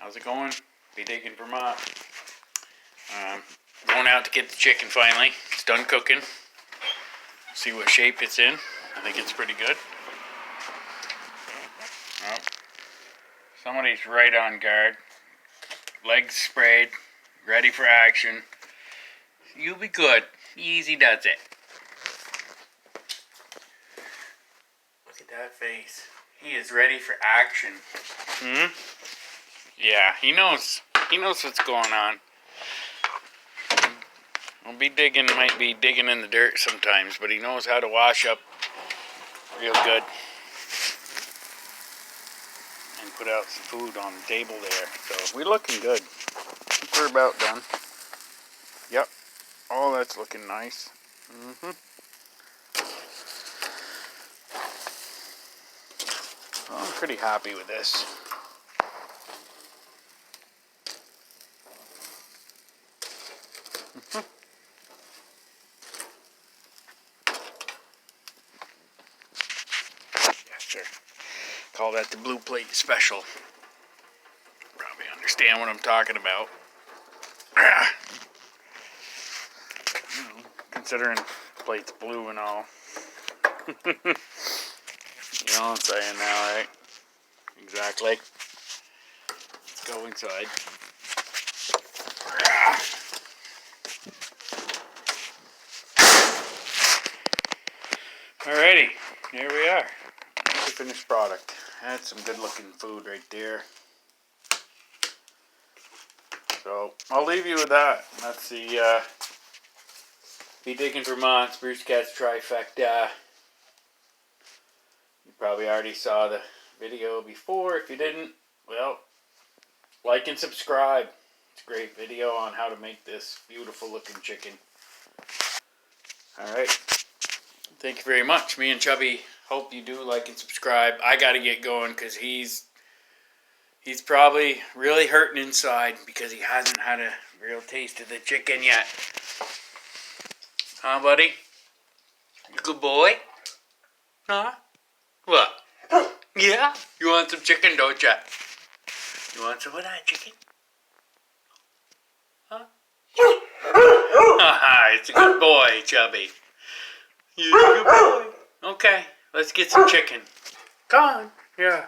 How's it going? Be digging Vermont. Going out to get the chicken finally. It's done cooking. See what shape it's in. I think it's pretty good. Well, somebody's right on guard. Legs sprayed. Ready for action. You'll be good. Easy does it. Look at that face. He is ready for action. Yeah, he knows. He knows what's going on. Might be digging in the dirt sometimes, but he knows how to wash up real good and put out some food on the table there. So we're looking good. I think we're about done. Yep. Oh, that's looking nice. Well, I'm pretty happy with this. Yeah, sure. Call that the blue plate special. Probably understand what I'm talking about. Considering the plate's blue and all. You know what I'm saying now, right? Exactly. Let's go inside. Alrighty, here we are. Here's the finished product. That's some good looking food right there. So, I'll leave you with that. That's the Be Digging Vermont Spruce Cats Trifecta. You probably already saw the video before. If you didn't, well, like and subscribe. It's a great video on how to make this beautiful looking chicken. Alright. Thank you very much. Me and Chubby hope you do like and subscribe. I gotta get going because he's probably really hurting inside because he hasn't had a real taste of the chicken yet. Huh, buddy? You good boy? Huh? What? Yeah? You want some chicken, don't ya? You want some of that chicken? Huh? Haha, it's a good boy, Chubby. You're a good boy. Okay, let's get some chicken. Come on. Yeah.